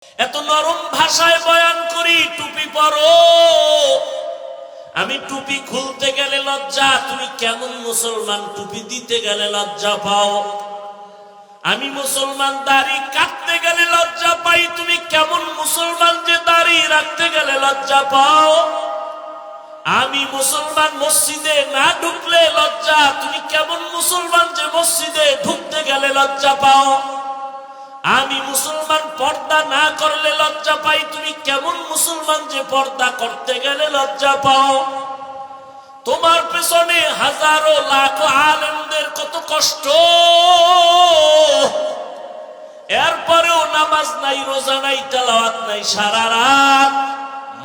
এত নরম ভাষায় বয়ান করি, টুপি পরো। আমি টুপি খুলতে গেলে লজ্জা, তুমি কেমন মুসলমান টুপি দিতে গেলে লজ্জা পাও? আমি মুসলমান দাড়ি কাটতে গেলে লজ্জা পাই, তুমি কেমন মুসলমান যে দাড়ি রাখতে গেলে লজ্জা পাও? আমি মুসলমান মসজিদে না ঢুকলে লজ্জা, তুমি কেমন মুসলমান যে মসজিদে ঢুকতে গেলে লজ্জা পাও? আমি মুসলমান পর্দা না করলে লজ্জা পাই, তুমি কেমন মুসলমান যে পর্দা করতে গেলে লজ্জা পাও? তোমার পেছনে হাজারো লাখো আলেমদের কত কষ্ট, এরপরেও নামাজ নাই, রোজা নাই, তেলাওয়াত নাই, সারা রাত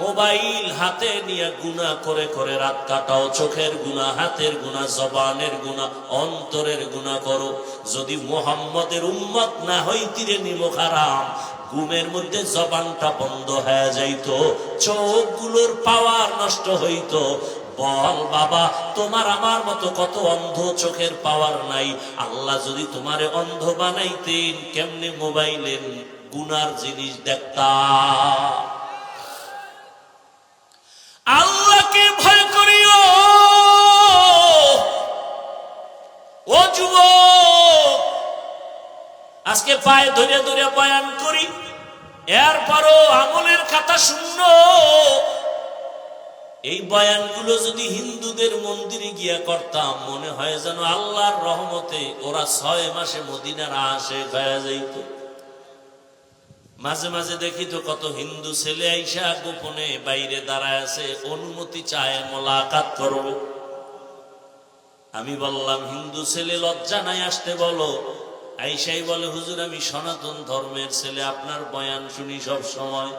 মোবাইল হাতে নিয়ে গুনাহ করে করে রাত কাটাও। চোখের গুনাহ, হাতের গুনাহ, জবানের গুনাহ, অন্তরের গুনাহ করো। যদি মুহাম্মদের উম্মত না হইতিরে নিমক হারাম, ঘুমের মধ্যে জবানটা বন্ধ হয়ে যাইত, চোখগুলোর পাওয়ার নষ্ট হইত। বল বাবা, তোমার আমার মতো কত অন্ধ, চোখের পাওয়ার নাই। আল্লাহ যদি তোমারে অন্ধ বানাইতেন, কেমনে মোবাইলের গুনার জিনিস দেখতা? আল্লাহকে ভয় করিও ও যুবক। আজকে পায়ে ধরে ধরে বয়ান করি, এরপরও আমলের খাতা শূন্য। এই বয়ানগুলো যদি হিন্দুদের মন্দিরে গিয়া করতাম, মনে হয় যেন আল্লাহর রহমতে ওরা 6 মাসে মদিনার আশিক হয়ে যাইত। মাঝে মাঝে দেখি তো কত হিন্দু ছেলে আইসা গোপনে বাইরে দাঁড়ায় আছে, অনুমতি চায় মোলাকাত করবে। আমি বললাম, হিন্দু ছেলে লজ্জা নাই আসতে বলো। আইসাই বলে, হুজুর আমি সনাতন ধর্মের ছেলে, আপনার বয়ান শুনি সব সময়।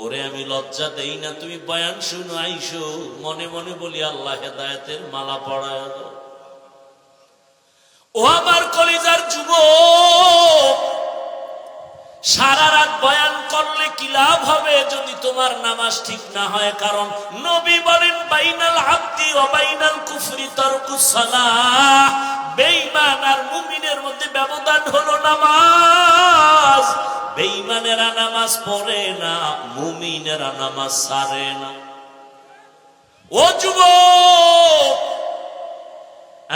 ওরে আমি লজ্জা দেই না, তুমি বয়ান শুনো, আইসো। মনে মনে বলি, আল্লাহ হেদায়েতের মালা পড়ায় দাও। ও আমার কলিজার যুবক, সারা রাত বয়ান করলে কি লাভ হবে যদি তোমার নামাজ ঠিক না হয়? কারণ নবী বলেন, বাইনাল আবদি ওয়া বাইনাল কুফরি তারকুস সালাহ। বেঈমান আর মুমিনের মধ্যে ব্যবধান হলো নামাজ। বেঈমানেরা নামাজ পড়ে না, মুমিনেরা নামাজ ছাড়ে না। ও যুবক,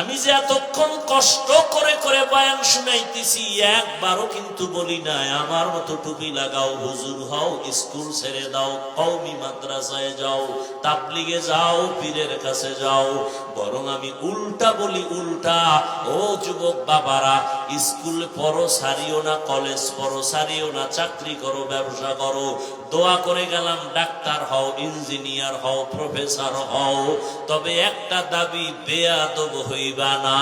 আমি যে এতক্ষণ কষ্ট করে করে বয়ান শুনাইতেছি, একবারও কিন্তু বলি নাই আমার মতো টুপি লাগাও, হুজুর হও, স্কুল ছেড়ে দাও, কওমি মাদ্রাসায় যাও, তাবলিগে যাও, পীরের কাছে যাও। বরং আমি উল্টা বলি, উল্টা। ও যুবক বাবারা, স্কুল পড়ো সারিও না, কলেজ পড়ো সারিও না, চাকরি করো, ব্যবসা করো। দোয়া করে গেলাম, ডাক্তার হও, ইঞ্জিনিয়ার হও, প্রফেসর হও, তবে একটা দাবি, বেয়াদব হইবা না।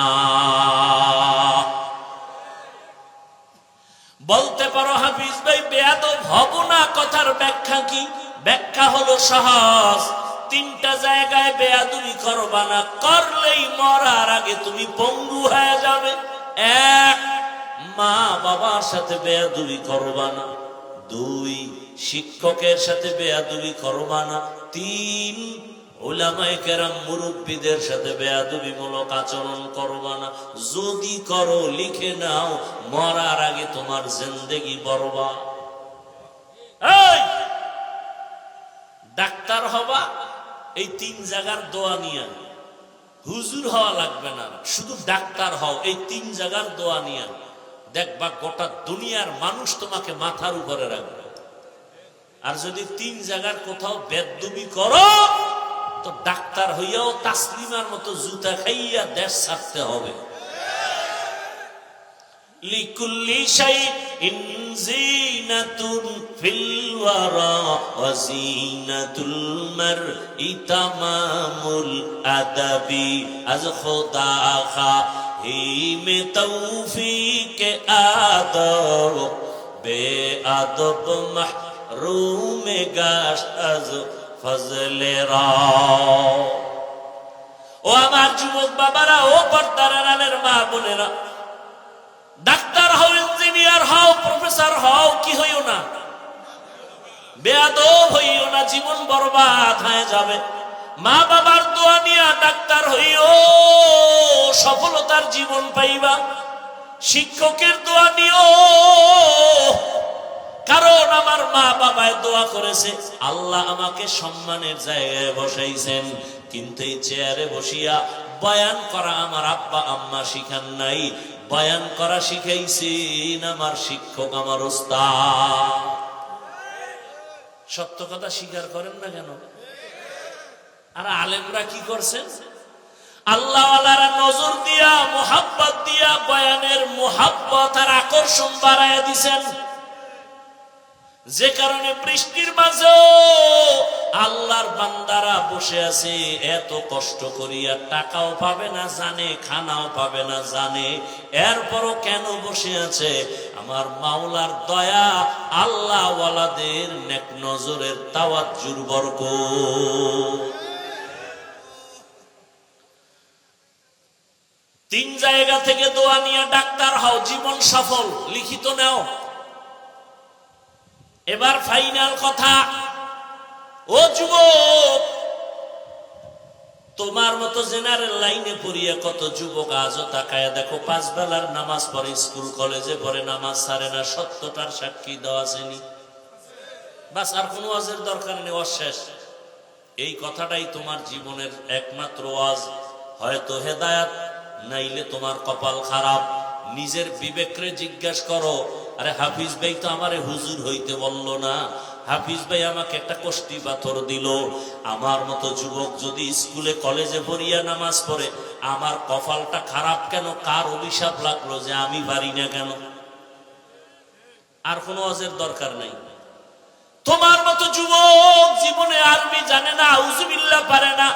বলতে পারো, হাফিজ ভাই বেয়াদব হব না, কথার ব্যাখ্যা কি? ব্যাখ্যা হলো সহজ। 3টা জায়গায় বেয়াদবি করবা না, করলেই মরার আগে তুমি পঙ্গু হয়ে যাবে। 1, মা বাবার সাথে বেয়াদবি করবা না। 2, শিক্ষকের সাথে বেয়াদবি করবা না। 3, উলামায়ে কেরাম মুরব্বীদের সাথে বেয়াদবিমূলক আচরণ করবা না। যদি করো, লিখে নাও, মরার আগে তোমার জিন্দেগি বরবাদ। এই ডাক্তার হবা, এই 3 জায়গার দোয়া নিয়া। হুজুর হওয়া লাগবে না, শুধু ডাক্তার হও, এই 3 জায়গার দোয়া নিয়া। দেখবা গোটা দুনিয়ার মানুষ তোমাকে মাথার উপরে রাখবে। আর যদি 3 জায়গার কোথাও বেয়াদবি করো, তো ডাক্তার হইয়াও তাসলিমার মতো জুতা খাইয়া দেশ ছাড়তে হবে। লিকুল্লি শাইইন জিনাতুন ফিল ওয়ারা ওয়া জিনাতুল মারই তামামুল আদাবি। আজ খোদা খাহিমে তৌফিকে আদব, বেআদব মাহরুমে গাশ আজ ফজলে রাও। ও আমার যুবক বাবারা, ও পর্দার আড়ালের মা বোনেরা, ডাক্তার হও, ইঞ্জিনিয়ার হও, প্রফেসর হও, কি হইও না, বেয়াদব হইও না, জীবন বরবাদ হয়ে যাবে। মা বাবার দোয়া নিয়া ডাক্তার হইও, সফলতার জীবন পাইবা। শিক্ষকের দোয়া নিও, কারণ আমার মা বাবায় দোয়া করেছে, আল্লাহ আমাকে সম্মানের জায়গায় বসাইছেন, কিন্তু এই চেয়ারে বসিয়া বয়ান করা আমার আব্বা আম্মা শিখান নাই, বয়ান করা শিখাইছেন আমার শিক্ষক, আমার ওস্তাদ। সত্য কথা স্বীকার করেন না কেন? আর আলেমরা কি করছেন? আল্লাহ ওয়ালারা নজর দিয়া, মোহাব্বত দিয়া বয়ানের মোহাব্বত আর আকর্ষণ বাড়াইয়া দিছেন, যে কারণে বৃষ্টির মাঝেও আল্লাহর বান্দারা বসে আছে, এত কষ্ট করিয়া টাকাও পাবে না জানে, খানাও পাবে না জানে, এরপরও কেন বসে আছে? আমার মাওলার দয়া, আল্লাহ ওয়ালাদের নেক নজরের তাওয়াজ্জুর বরকত। 3 জায়গা থেকে দোয়া নিয়ে ডাক্তার হও, জীবন সফল, লিখিত নাও। এবার ফাইনাল কথা, ও যুবক, তোমার মতো জেনারেল লাইনে পড়িয়া কত যুবক আজও তাকায় দেখো, 5 বেলার নামাজ পড়ে, স্কুল কলেজে পড়ে, নামাজ ছাড়ে না। সত্যটার সাক্ষী দেওয়া আসেনি, বাস আর কোনো ওয়াজের দরকার নেই, অশেষ। এই কথাটাই তোমার জীবনের একমাত্র ওয়াজ, হয়তো হেদায়াত, নাইলে তোমার কপাল খারাপ। নিজের বিবেকরে জিজ্ঞাসা করো, আরে হাফিজ ভাই তো আমারে হুজুর হইতে বলল না, হাফিজ ভাই আমাকে একটা কষ্টি পাথর দিল। আমার মতো যুবক যদি স্কুলে কলেজে পড়িয়া নামাজ পড়ে, আমার কপালটা খারাপ কেন? কার অভিশাপ লাগলো যে আমি পারি না কেন? আর কোনো ওয়াজের দরকার নাই। তোমার মতো যুবক জীবনে আর্মি জানে না, আউযুবিল্লাহ পারে না,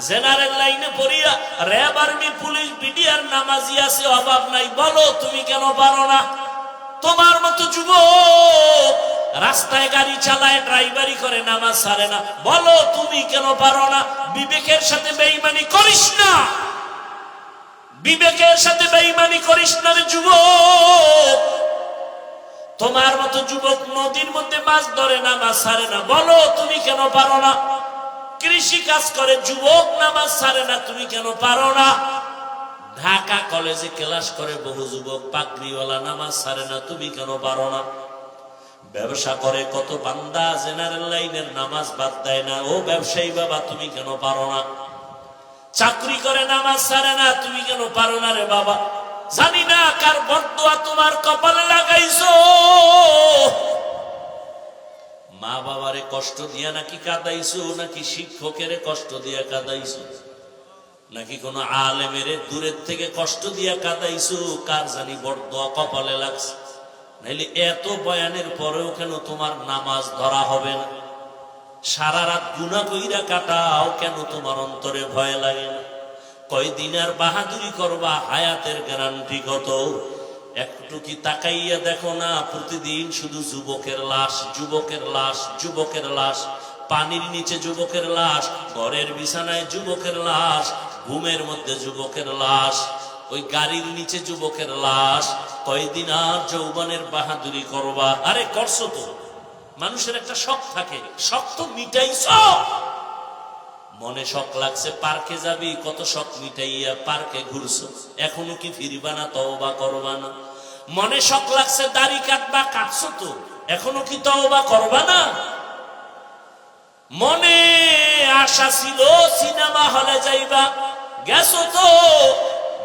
জেনারেল লাইনে পড়িয়া র্যাব, আর্মি, পুলিশ, বিডিআর নামাজি আছে, অভাব নাই, বলো তুমি কেন পারো না? তোমার মতো যুবক রাস্তায় গাড়ি চালায়, ড্রাইভারি করে, নামাজ ছাড়ে না, বলো তুমি কেন পারো না? বিবেকের সাথে বেঈমানি করিস না, বিবেকের সাথে বেঈমানি করিস না রে যুবক। তোমার মতো যুবক নদীর মধ্যে মাছ ধরে, নামাজ ছাড়ে না, বলো তুমি কেন পারো না? কৃষি কাজ করে যুবক, নামাজ ছাড়ে না, তুমি কেন পারো না? ঢাকা কলেজে ক্লাস করে বহু যুবক, পাগড়িওয়ালা, নামাজ ছাড়ে না, তুমি কেন পারো না? ব্যবসা করে কত বান্দা, জেনারেল লাইনের নামাজ বাদ দেয় না, ও ব্যবসায়ী বাবা তুমি কেন পারো না? চাকরি করে, নামাজ ছাড়ে না, তুমি কেন পারো না রে বাবা? জানি না কার বদদুয়া তোমার কপালে লাগাইছো। মা বাবারে কষ্ট দিয়া নাকি কাঁদাইছো, নাকি শিক্ষকের কষ্ট দিয়া কাঁদাইছো, নাকি কোন আলেমের দূরের থেকে কষ্ট দিয়া কাঁদাইছো? কার জানি বদদুয়া কপালে লাগছে। নাইলে এত বয়ানের পরেও কেন তোমার নামাজ ধরা হবে না? সারা রাত গুনাহ কইরা কাটাও, কেন তোমার অন্তরে ভয় লাগে না? কয়দিন আর বাহাদুরি করবা? হায়াতের গ্যারান্টি কত? একটু কি তাকাইয়া দেখো না, প্রতিদিন শুধু যুবকের লাশ, যুবকের লাশ, যুবকের লাশ, পানির নিচে যুবকের লাশ, ঘরের বিছানায় যুবকের লাশ, ঘুমের মধ্যে যুবকের লাশ, ওই গাড়ির নিচে যুবকের লাশ। কয়দিন আর যৌবনের বাহাদুরি করবা? আরে করছো তো। মানুষের একটা শখ থাকে, শখ তো মিটাইছ। মনে শখ লাগছে পার্কে যাবি, কত শখ মিটাইয়া পার্কে ঘুরছো, এখনো কি ফিরবা না? তওবা করবা না? মনে শখ লাগছে দাড়ি কাটবা, কাটছো তো, এখনো কি তওবা করবা না? মনে আশা ছিল সিনেমা হলে যাইবা, গেছো তো।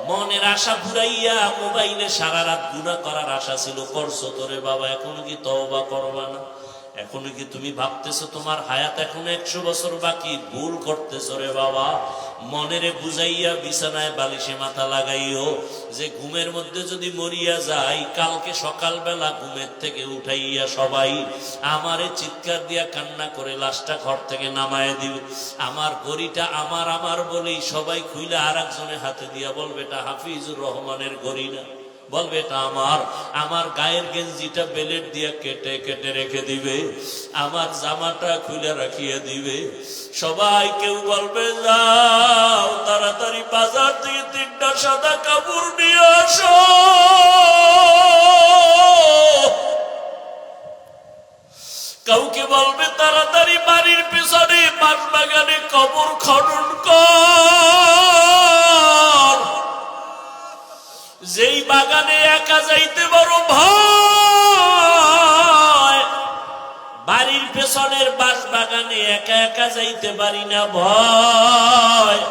মনের আশা ঘুরাইয়া মোবাইলে সারা রাত গুনাহ করার আশা ছিল, করছো তো রে বাবা, এখনো কি তওবা করবা না? এখনো কি তুমি ভাবতেছো তোমার হায়াত এখনো 100 বছর বাকি? ভুল করতেছো রে বাবা। মনেরে বুঝাইয়া বিছানায় বালিশে মাথা লাগাইও যে ঘুমের মধ্যে যদি মরিয়া যাই, কালকে সকালবেলা ঘুমের থেকে উঠাইয়া সবাই আমারে চিৎকার দিয়া কান্না করে লাশটা ঘর থেকে নামায় দিবে। আমার ঘড়িটা আমার আমার বলি সবাই খুইলে আর একজনের হাতে দিয়া বলবে এটা হাফিজুর রহমানের ঘড়ি না, বলবে এটা আমার। আমার গায়ের গেঞ্জিটা বেলেট দিয়া কেটে কেটে রেখে দিবে, আমার জামাটা খুলে রাখিয়ে দিবে। সবাই কেউ বলবে যাও তাড়াতাড়ি বাজার থেকে 3টা সাদা কাপড় নিয়ে আসো। কাউকে বলবে তাড়াতাড়ি বাড়ির পেছনে বাঁশ বাগানে কবর খনন কর, যেই বাগানে একা যাইতে বড় ভয়, পেছনের বাঁশ বাগানে একা একা যাইতে পারি না, ভয়।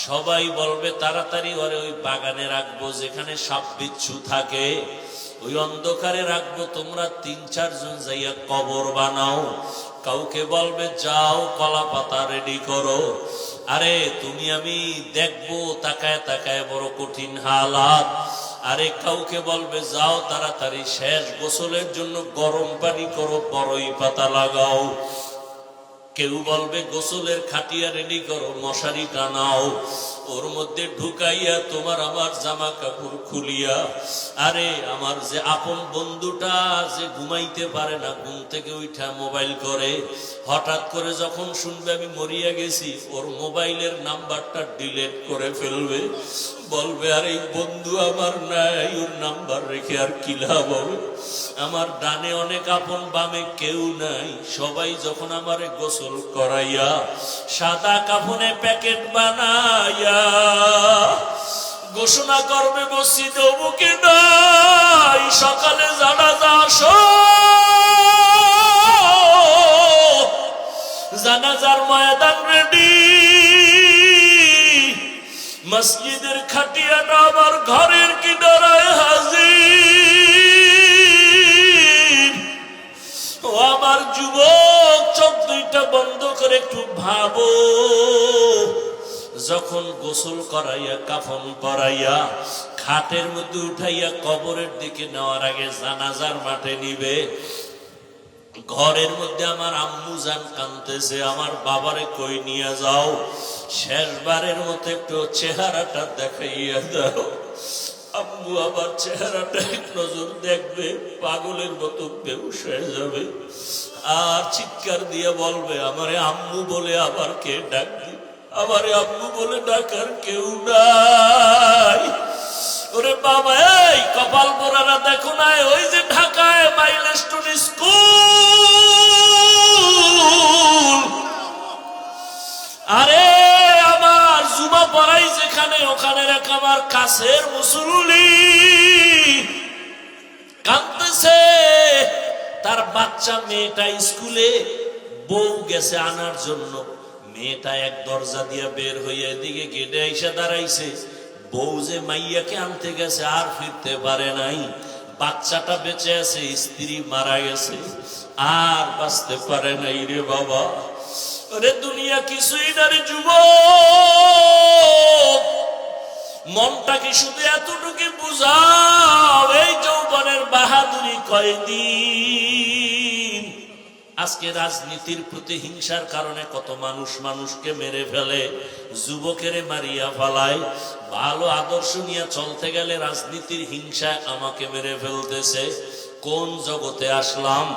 সবাই বলবে তাড়াতাড়ি ওরে ওই বাগানে রাখবো যেখানে সাপ বিচ্ছু থাকে, ওই অন্ধকারে রাখবো। তোমরা ৩-৪ জন যাইয়া কবর বানাও। কাউকে বলবে যাও কলা পাতা রেডি করো। আরে তুমি আমি দেখবো তাকায় তাকায়, বড় কঠিন হালাত। আরে কাউকে বলবে যাও তাড়াতাড়ি শেষ গোসলের জন্য গরম পানি করো, বড়ই পাতা লাগাও। কেউ বলবে গোসলের খাটিয়া রেডি করো, মশারি টানাও, ওর মধ্যে ঢুকাইয়া তোমার আমার জামা কাপড় খুলিয়া। আরে আমার যে আপন বন্ধুটা যে ঘুমাইতে পারে না, ঘুম থেকে উঠা মোবাইল করে, হঠাৎ করে যখন শুনবে আমি মরিয়া গেছি, ওর মোবাইলের নাম্বারটা ডিলিট করে ফেলবে। বলবে আর এই বন্ধু আমার নাই, ওর নাম্বার রেখে আর কি লাভ হবে। আমার ডানে অনেক আপন, বামে কেউ নাই। সবাই যখন আমারে গোসল করাইয়া সাদা কাফনে প্যাকেট বানাইয়া ঘোষণা করবে মসজিদে অমুকে নাই, সকালে জানাজা আসো, জানাজার ময়দান রেডি, মসজিদের খাটিয়াটা আমার ঘরের কিনারায় হাজির। ও আমার যুবক, চোখ দুইটা বন্ধ করে একটু ভাবো, যখন গোসল করাইয়া কাফন পরাইয়া খাটের মধ্যে উঠাইয়া কবরের দিকে নেওয়ার আগে জানাজার মাঠে নিবে, ঘরের মধ্যে আমার আম্মু জান কাঁদতেছে, আমার বাবারে কই নিয়ে যাও, শেষবারের মতো একটু চেহারাটা দেখাইয়া দাও। আম্মু আবার চেহারাটা এক নজর দেখবে, পাগলের মতো বেহুশ হয়ে যাবে, আর চিৎকার দিয়ে বলবে আমারে আম্মু বলে আবার কে ডাক দি, আমারে আম্মু বলে ডাকার কেউ নাই। ওরে বাবা, এই কপাল পোড়ারা দেখো না, ওই যে ঢাকায় মাইলস্টোন স্কুল, আরে আমার জুমা পড়াই যেখানে, ওখানে এক আমার কাছের মুসল্লি কাঁদতেছে, তার বাচ্চা মেয়েটা স্কুলে, বউ গেছে আনার জন্য। মেয়েটা এক দরজা দিয়ে বের হইয়া এদিকে গেটে এসে দাঁড়াইছে, বউ যে মাইয়াকে আনতে গেছে আর ফিরতে পারে নাই, বাচ্চাটা বেঁচে আছে, স্ত্রী মারা গেছে, আর বাঁচতে পারে নাই রে বাবা। রে দুনিয়া কিছুই না রে যুবক, মনটাকে শুধু এতটুকু বুঝাও, এই যৌবনের বাহাদুরি কয়দিন। আজকে রাজনীতির প্রতি হিংসার কারণে কত মানুষ মানুষকে মেরে ফেলে, যুবকেরে মারিয়া ফেলায়। ভালো আদর্শ নিয়ে চলতে গেলে রাজনীতির হিংসায় আমাকে মেরে ফেলতেছে। কোন জগতে আসলাম?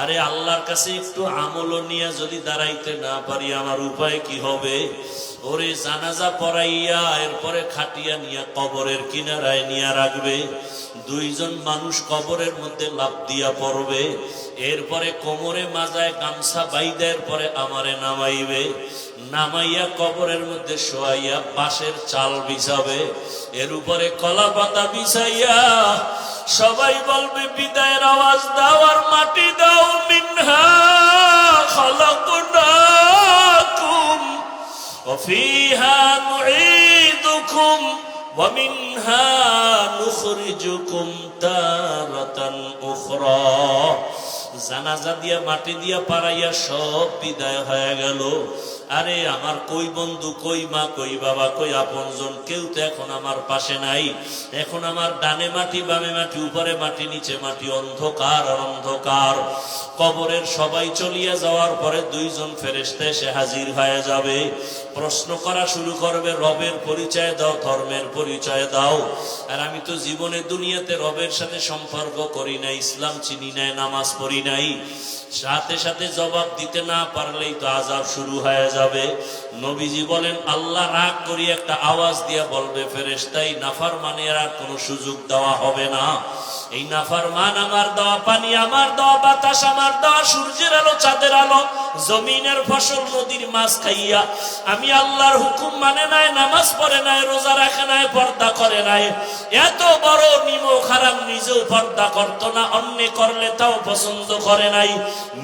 আরে আল্লাহর কাছে একটু আমল নিয়ে যদি দাঁড়াইতে না পারি, আমার উপায় কি হবে? ওরে জানাজা পড়াইয়া এরপরে খাটিয়া নিয়ে কবরের কিনারায় নিয়ে রাখবে, 2 জন মানুষ কবরের মধ্যে লাফ দিয়া পড়বে, এরপরে কোমরে মাজায় গামছা বাইদের পরে আমারে নামাইবে, নামাইয়া কবরের মধ্যে শোয়াইয়া বাঁশের চাল বিছাবে, এর উপরে কলা পাতা বিছাইয়া সবাই বলবে বিদায়ের আওয়াজ দাও আর মাটি দাও, মিনহা খালাকনাকুম ওয়া ফিহা নুঈদুকুম ওয়া মিনহা নুখরিজুকুম তারাতান উখরা। জানাজা দিয়া মাটি দিয়া পাড়াইয়া সব বিদায় হয়ে গেল। আরে আমার কই বন্ধু, কই মা, কই বাবা, কই আপনজন, কেউ তো এখন আমার পাশে নাই। এখন আমার ডানে মাটি, বামে মাটি, উপরে মাটি, নিচে মাটি, অন্ধকার আর অন্ধকার। কবরের সবাই চলিয়া যাওয়ার পরে 2 জন ফেরেশতা এসে হাজির হয়ে যাবে, প্রশ্ন করা শুরু করবে, রবের পরিচয় দাও, ধর্মের পরিচয় দাও। আর আমি তো জীবনে দুনিয়াতে রবের সাথে সম্পর্ক করি নাই, ইসলাম চিনি নাই, নামাজ পড়ি নাই। সাথে সাথে জবাব দিতে না পারলেই তো আযাব শুরু হয়ে যাবে। নবীজি বলেন আল্লাহ রাগ করি একটা আওয়াজ দিয়া বলবে, ফেরেশতাই নাফরমানের আর কোনো সুযোগ দেওয়া হবে না। এই নাফরমান আমার দেওয়া পানি, আমার দেওয়া বাতাস, আমার দেওয়া সূর্যের আলো, চাঁদের আলো, জমিনের ফসল, নদীর মাছ খাইয়া আমি আল্লাহর হুকুম মানে নাই, নামাজ পড়ে নাই, রোজা রাখে নাই, পর্দা করে নাই, এত বড় নিমক হারাম নিজেও পর্দা করতো না, অন্য করলে তাও পছন্দ করে নাই,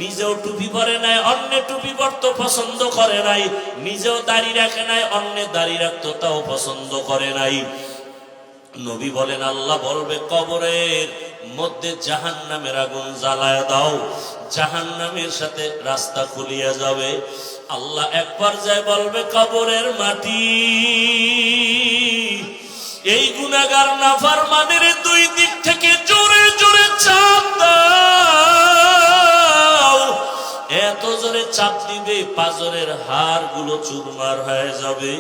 নিজেও টুপি পরে নাই, অন্য টুপি পরতো পছন্দ করে নাই, নিজেও দাড়ি রাখে নাই, অন্য দাড়ি রাখতো তাও পছন্দ করে নাই। নবী বলেন আল্লাহ বলবে কবরের মধ্যে জাহান্নামের আগুন জ্বালায় দাও, জাহান্নামের সাথে রাস্তা খুলিয়া যাবে। আল্লাহ এক পর্যায়ে বলবে কবরের মাটি, এই গুনাহগার নাফরমানের দুই দিক থেকে জোরে জোরে চাপ দাও। এত জোরে চাপ দিবে পাজরের হাড়গুলো চুরমার হয়ে যাবে।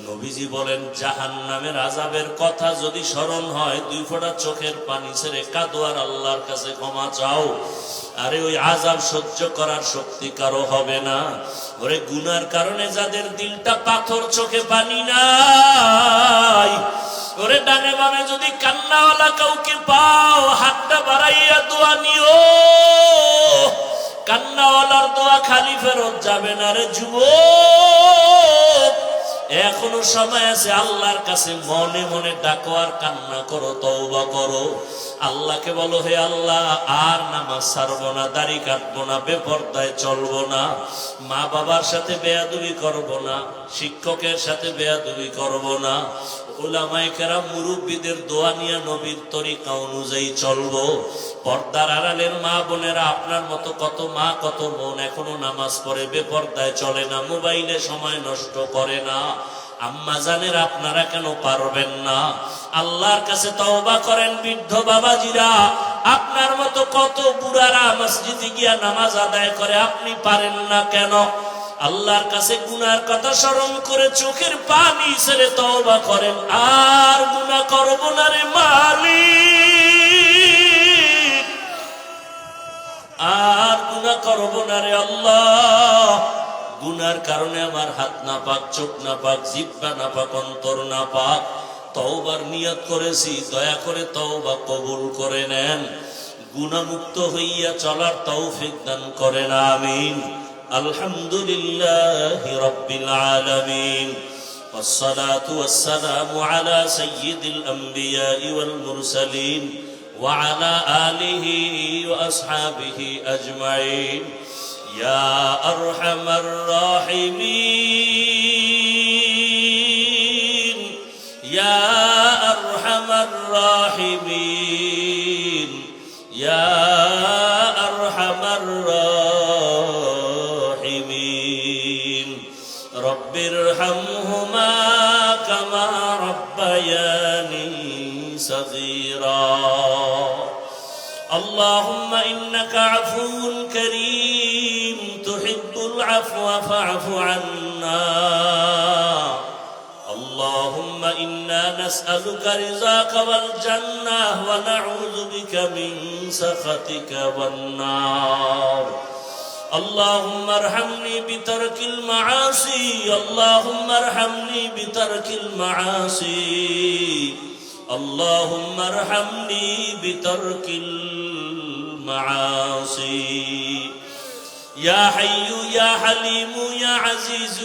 নবীজি বলেন জাহান্নামের আযাবের কথা যদি স্মরণ হয়, দুই ফোঁটা চোখের পানি ছেড়ে কাঁদো আর আল্লাহর কাছে ক্ষমা চাও। আরে ওই আযাব সহ্য করার শক্তি কারো হবে না। ওরে গুনার কারণে যাদের দিলটা পাথর, চোখে পানি নাই, ওরে ডানে বামে যদি কান্নাওয়ালা কাউকে পাও, হাতটা বাড়াইয়া দোয়া নিও। কান্নাওয়ালার দোয়া খালি ফেরত যাবে না রে যুবক, এখনো সময় আছে। আল্লাহর কাছে মনে মনে ডাকো আর কান্না করো, তওবা করো। আল্লাহকে বলো হে আল্লাহ আর নামাজ ছাড়বো না, দাড়ি কাটবো না, বেপরদায় চলবো না, মা বাবার সাথে বেয়াদবি করবো না, শিক্ষকের সাথে বেয়াদবি করবো না, উলামায়ে কেরাম মুরব্বীদের দোয়া নিয়ে নবীর তরিকা অনুযায়ী চলবো। পর্দার আড়ালের মা বোনেরা, আপনার মতো কত মা কত বোন এখনো নামাজ পড়ে, বেপরদায় চলে না, মোবাইলে সময় নষ্ট করে না। আম্মা জানের আপনারা কেন পারবেন না? আল্লাহর কাছে তওবা করেন। বৃদ্ধ বাবাজিরা, আপনার মতো কত বুড়ারা মসজিদে গিয়া নামাজ আদায় করে, আপনি পারেন না কেন? আল্লাহর কাছে গুনার কথা স্মরণ করে চোখের পানি ছেড়ে তওবা করেন, আর গুনাহ করব না রে মালিক, আর গুনাহ করব না রে আল্লাহ। গুনার কারণে আমার হাত না পাক, চোখ না পাক, জিহ্বা না পাক, অন্তর না পাক। তওবার নিয়ত করেছি, দয়া করে তওবা কবুল করে নেন। গুনাহমুক্ত হইয়া চলার তৌফিক দান করেন, আমিন। আলহামদুলিল্লাহি রাব্বিল আলামিন, ওয়াসসালাতু ওয়াসসালামু আলা সাইয়্যিদিল আমবিয়াই ওয়াল মুরসালিন ওয়া আলা আলিহি ওয়া আসহাবিহি আজমাইন। ইয়া আরহামার রাহিমিন, ইয়া আরহামার রাহিমিন, ইয়া আরহামার রাহিমিন। রব্বিরহামহুমা কামা রাব্বায়ানি সগীরা। اللهم إنك عفو كريم تحب العفو فاعف عنا. اللهم إنا نسألك رضاك والجنة ونعوذ بك من سخطك والنار. اللهم ارحمني بترك المعاصي، اللهم ارحمني بترك المعاصي، اللهم ارحمني بترك المعاصي. يا حي يا حليم يا عزيز